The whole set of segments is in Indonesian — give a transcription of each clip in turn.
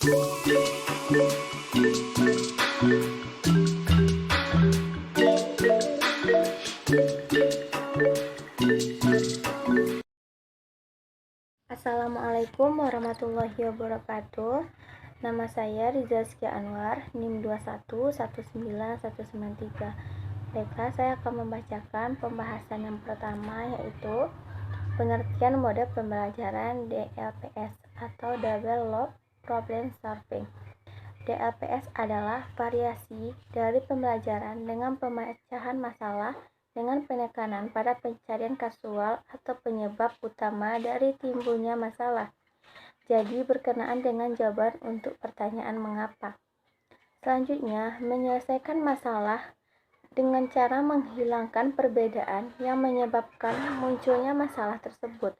Assalamualaikum warahmatullahi wabarakatuh. Nama saya Rizazkia Anwar, NIM 2119193. Baiklah, saya akan membacakan pembahasan yang pertama, yaitu pengertian mode pembelajaran DLPS atau Double Loop Problem Solving. DLPS adalah variasi dari pembelajaran dengan pemecahan masalah dengan penekanan pada pencarian kausal atau penyebab utama dari timbulnya masalah. Jadi berkenaan dengan jawaban untuk pertanyaan mengapa. Selanjutnya, menyelesaikan masalah dengan cara menghilangkan perbedaan yang menyebabkan munculnya masalah tersebut.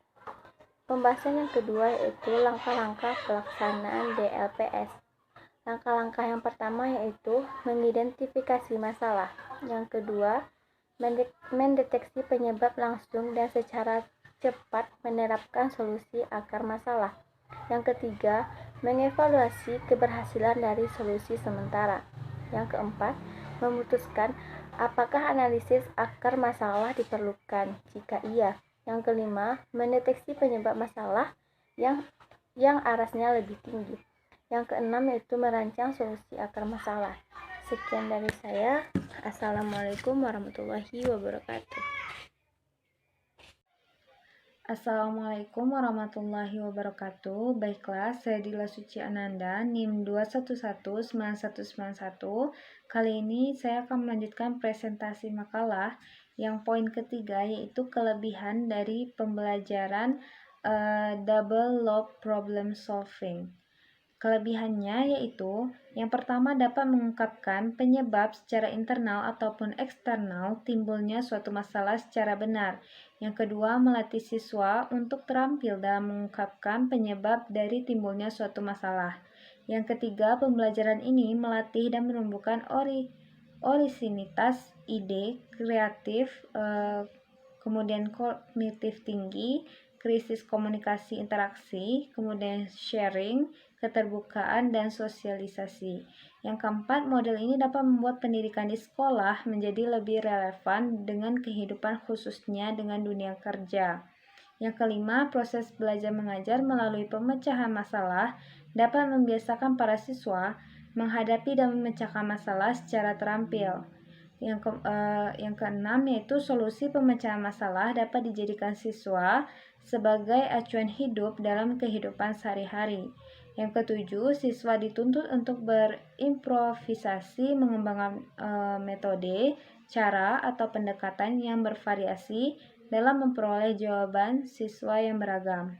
Pembahasan yang kedua yaitu langkah-langkah pelaksanaan DLPS. Langkah-langkah yang pertama yaitu mengidentifikasi masalah. Yang kedua, mendeteksi penyebab langsung dan secara cepat menerapkan solusi akar masalah. Yang ketiga, mengevaluasi keberhasilan dari solusi sementara. Yang keempat, memutuskan apakah analisis akar masalah diperlukan. Jika iya, yang kelima, mendeteksi penyebab masalah yang arasnya lebih tinggi. Yang keenam yaitu merancang solusi akar masalah. Sekian dari saya. Assalamualaikum warahmatullahi wabarakatuh. Assalamualaikum warahmatullahi wabarakatuh. Baiklah, saya Dila Suci Ananda, NIM 2119191. Kali ini saya akan melanjutkan presentasi makalah yang poin ketiga, yaitu kelebihan dari pembelajaran Double Loop Problem Solving. Kelebihannya yaitu yang pertama dapat mengungkapkan penyebab secara internal ataupun eksternal timbulnya suatu masalah secara benar. Yang kedua, melatih siswa untuk terampil dalam mengungkapkan penyebab dari timbulnya suatu masalah. Yang ketiga, pembelajaran ini melatih dan menumbuhkan orisinilitas, ide, kreatif, kemudian kognitif tinggi, krisis komunikasi interaksi, kemudian sharing, keterbukaan, dan sosialisasi. Yang keempat, model ini dapat membuat pendidikan di sekolah menjadi lebih relevan dengan kehidupan khususnya dengan dunia kerja. Yang kelima, proses belajar mengajar melalui pemecahan masalah dapat membiasakan para siswa menghadapi dan memecahkan masalah secara terampil. Yang keenam yaitu solusi pemecahan masalah dapat dijadikan siswa sebagai acuan hidup dalam kehidupan sehari-hari. Yang ketujuh, siswa dituntut untuk berimprovisasi mengembangkan metode, cara, atau pendekatan yang bervariasi dalam memperoleh jawaban siswa yang beragam.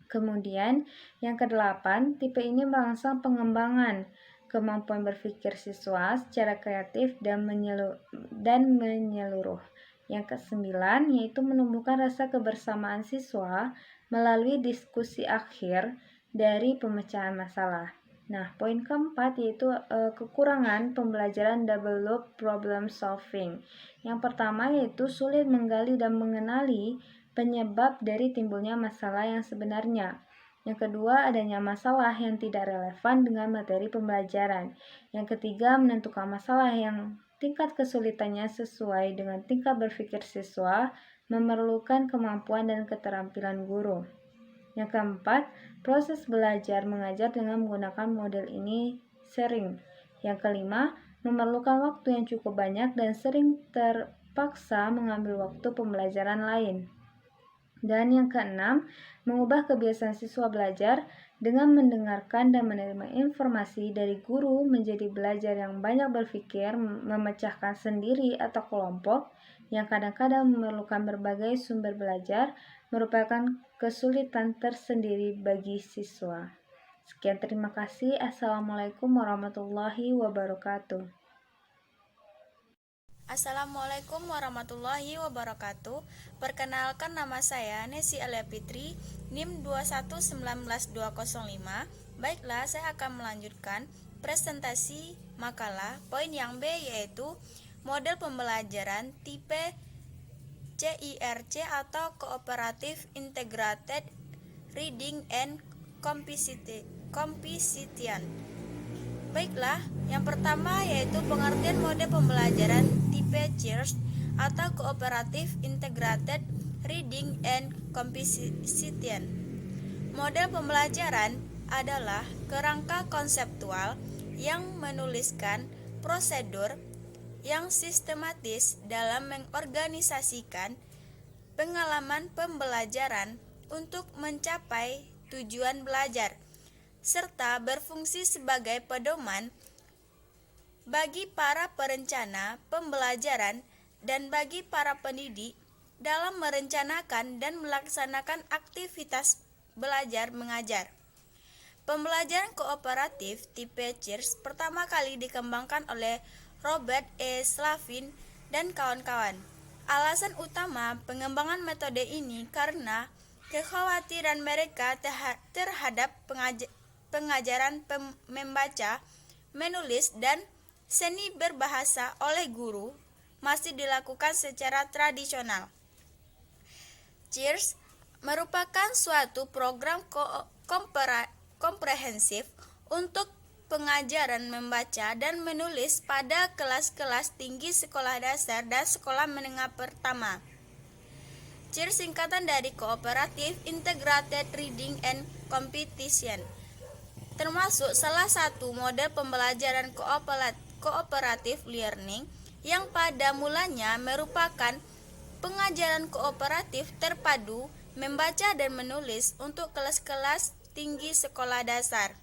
Kemudian, yang kedelapan, tipe ini merangsang pengembangan kemampuan berpikir siswa secara kreatif dan menyeluruh. Yang kesembilan, yaitu menumbuhkan rasa kebersamaan siswa melalui diskusi akhir dari pemecahan masalah. Nah, poin keempat yaitu kekurangan pembelajaran double loop problem solving. Yang pertama yaitu sulit menggali dan mengenali penyebab dari timbulnya masalah yang sebenarnya. Yang kedua, adanya masalah yang tidak relevan dengan materi pembelajaran. Yang ketiga, menentukan masalah yang tingkat kesulitannya sesuai dengan tingkat berpikir siswa memerlukan kemampuan dan keterampilan guru. Yang keempat, proses belajar mengajar dengan menggunakan model ini sering. Yang kelima, memerlukan waktu yang cukup banyak dan sering terpaksa mengambil waktu pembelajaran lain. Dan yang keenam, mengubah kebiasaan siswa belajar dengan mendengarkan dan menerima informasi dari guru menjadi belajar yang banyak berpikir, memecahkan sendiri atau kelompok, yang kadang-kadang memerlukan berbagai sumber belajar, merupakan kesulitan tersendiri bagi siswa. Sekian, terima kasih. Assalamualaikum warahmatullahi wabarakatuh. Assalamualaikum warahmatullahi wabarakatuh. Perkenalkan, nama saya Nesi Alia Fitri, NIM 2119205. Baiklah, saya akan melanjutkan presentasi makalah poin yang B, yaitu model pembelajaran tipe CIRC atau Cooperative Integrated Reading and Competition. Baiklah, yang pertama yaitu pengertian mode pembelajaran tipe CIRS atau Cooperative Integrated Reading and Competition. Model pembelajaran adalah kerangka konseptual yang menuliskan prosedur yang sistematis dalam mengorganisasikan pengalaman pembelajaran untuk mencapai tujuan belajar, serta berfungsi sebagai pedoman bagi para perencana pembelajaran dan bagi para pendidik dalam merencanakan dan melaksanakan aktivitas belajar mengajar. Pembelajaran kooperatif tipe CIRS pertama kali dikembangkan oleh Robert E. Slavin dan kawan-kawan. Alasan utama pengembangan metode ini karena kekhawatiran mereka terhadap pengajaran membaca, menulis, dan seni berbahasa oleh guru masih dilakukan secara tradisional. CIRS merupakan suatu program komprehensif untuk pengajaran membaca dan menulis pada kelas-kelas tinggi sekolah dasar dan sekolah menengah pertama. CIRS singkatan dari Cooperative Integrated Reading and Competition, termasuk salah satu model pembelajaran cooperative learning yang pada mulanya merupakan pengajaran kooperatif terpadu membaca dan menulis untuk kelas-kelas tinggi sekolah dasar.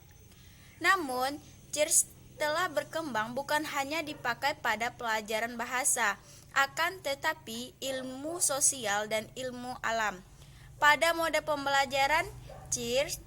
Namun, CIRS telah berkembang bukan hanya dipakai pada pelajaran bahasa, akan tetapi ilmu sosial dan ilmu alam. Pada mode pembelajaran CIRS,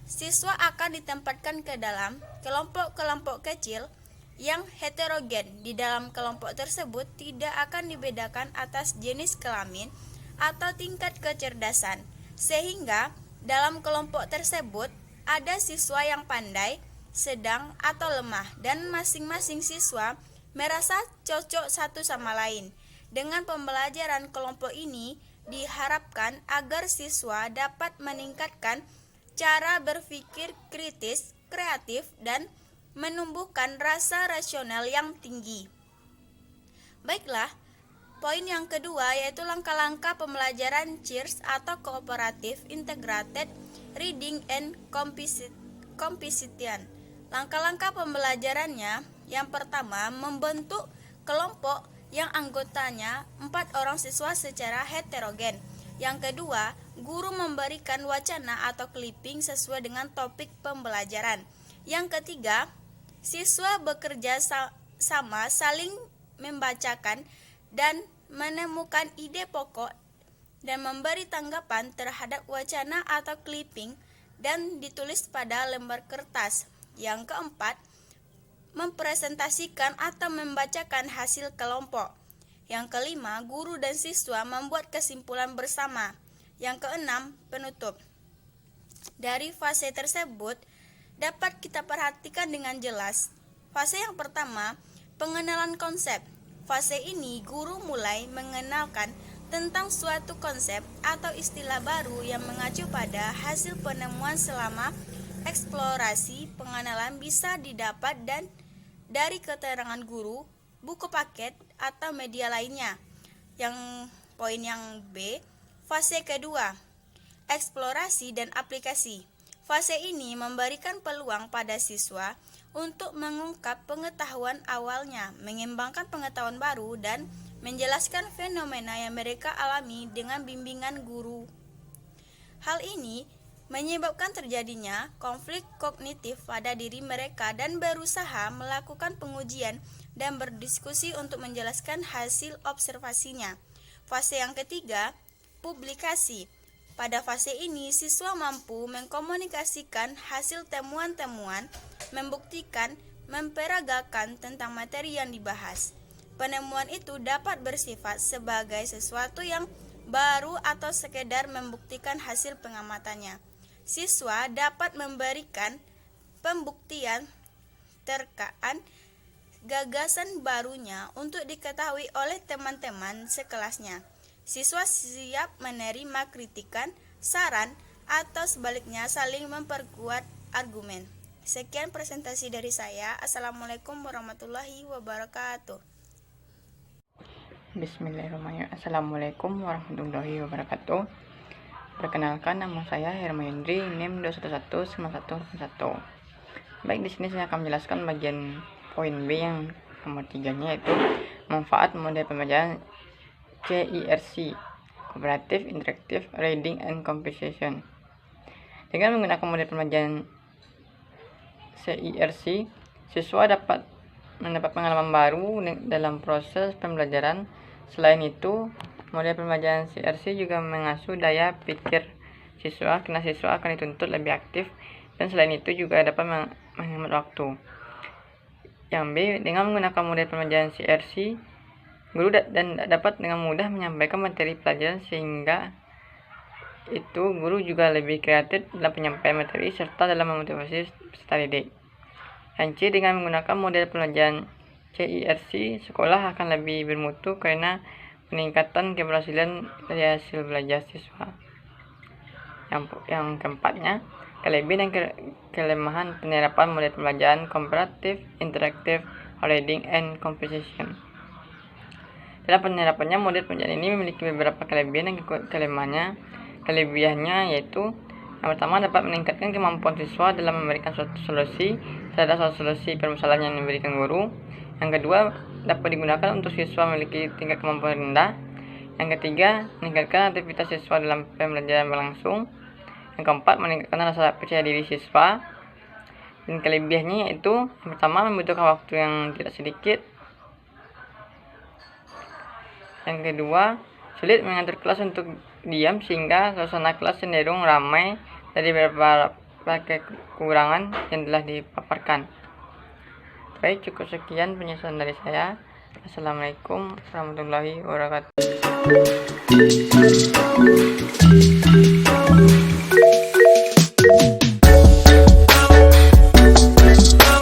siswa akan ditempatkan ke dalam kelompok-kelompok kecil yang heterogen. Di dalam kelompok tersebut tidak akan dibedakan atas jenis kelamin atau tingkat kecerdasan, sehingga dalam kelompok tersebut ada siswa yang pandai, sedang, atau lemah, dan masing-masing siswa merasa cocok satu sama lain. Dengan pembelajaran kelompok ini diharapkan agar siswa dapat meningkatkan cara berpikir kritis, kreatif, dan menumbuhkan rasa rasional yang tinggi. Baiklah, poin yang kedua yaitu langkah-langkah pembelajaran CIRS atau Cooperative Integrated Reading and Competition. Langkah-langkah pembelajarannya, yang pertama, membentuk kelompok yang anggotanya 4 orang siswa secara heterogen. Yang kedua, guru memberikan wacana atau clipping sesuai dengan topik pembelajaran. Yang ketiga, siswa bekerja sama saling membacakan dan menemukan ide pokok dan memberi tanggapan terhadap wacana atau clipping dan ditulis pada lembar kertas. Yang keempat, mempresentasikan atau membacakan hasil kelompok. Yang kelima, guru dan siswa membuat kesimpulan bersama. Yang keenam, penutup. Dari fase tersebut dapat kita perhatikan dengan jelas. Fase yang pertama, pengenalan konsep. Fase ini guru mulai mengenalkan tentang suatu konsep atau istilah baru yang mengacu pada hasil penemuan selama eksplorasi. Pengenalan bisa didapat dan dari keterangan guru, buku paket, atau media lainnya. Yang poin yang B, fase kedua, eksplorasi dan aplikasi. Fase ini memberikan peluang pada siswa untuk mengungkap pengetahuan awalnya, mengembangkan pengetahuan baru, dan menjelaskan fenomena yang mereka alami dengan bimbingan guru. Hal ini menyebabkan terjadinya konflik kognitif pada diri mereka dan berusaha melakukan pengujian dan berdiskusi untuk menjelaskan hasil observasinya. Fase yang ketiga, publikasi. Pada fase ini, siswa mampu mengkomunikasikan hasil temuan-temuan, membuktikan, memperagakan tentang materi yang dibahas. Penemuan itu dapat bersifat sebagai sesuatu yang baru atau sekedar membuktikan hasil pengamatannya. Siswa dapat memberikan pembuktian terkait gagasan barunya untuk diketahui oleh teman-teman sekelasnya. Siswa siap menerima kritikan, saran, atau sebaliknya saling memperkuat argumen. Sekian presentasi dari saya. Assalamualaikum warahmatullahi wabarakatuh. Bismillahirrahmanirrahim. Assalamualaikum warahmatullahi wabarakatuh. Perkenalkan, nama saya Hermayendri, NIM 2119181. Baik, di sini saya akan menjelaskan bagian poin B yang nomor 3-nya, yaitu manfaat model pembelajaran CIRC, Cooperative Interactive Reading and Comprehension. Dengan menggunakan model pembelajaran CIRC, siswa dapat mendapat pengalaman baru dalam proses pembelajaran. Selain itu, model pembelajaran CIRC juga mengasuh daya pikir siswa, karena siswa akan dituntut lebih aktif, dan selain itu juga dapat menghemat waktu. Yang B, dengan menggunakan model pembelajaran CIRC, guru dapat dengan mudah menyampaikan materi pelajaran, sehingga itu guru juga lebih kreatif dalam penyampaian materi serta dalam memotivasi peserta didik. Yang C, dengan menggunakan model pembelajaran CIRC, sekolah akan lebih bermutu karena peningkatan keberhasilan dari hasil belajar siswa. Yang keempatnya, kelebihan dan kelemahan penerapan model pembelajaran Comparative Interactive Reading and Comprehension. Dalam penerapannya, model pembelajaran ini memiliki beberapa kelebihan dan kelemahannya. Kelebihannya yaitu, yang pertama, dapat meningkatkan kemampuan siswa dalam memberikan suatu solusi terhadap suatu solusi permasalahan yang diberikan guru. Yang kedua, dapat digunakan untuk siswa memiliki tingkat kemampuan rendah. Yang ketiga, meningkatkan aktivitas siswa dalam pembelajaran berlangsung. Yang keempat, meningkatkan rasa percaya diri siswa. Dan kelebihannya yaitu, yang pertama, membutuhkan waktu yang tidak sedikit. Yang kedua, sulit mengatur kelas untuk diam, sehingga suasana kelas cenderung ramai dari beberapa kekurangan yang telah dipaparkan. Baik, cukup sekian penjelasan dari saya. Assalamualaikum warahmatullahi wabarakatuh.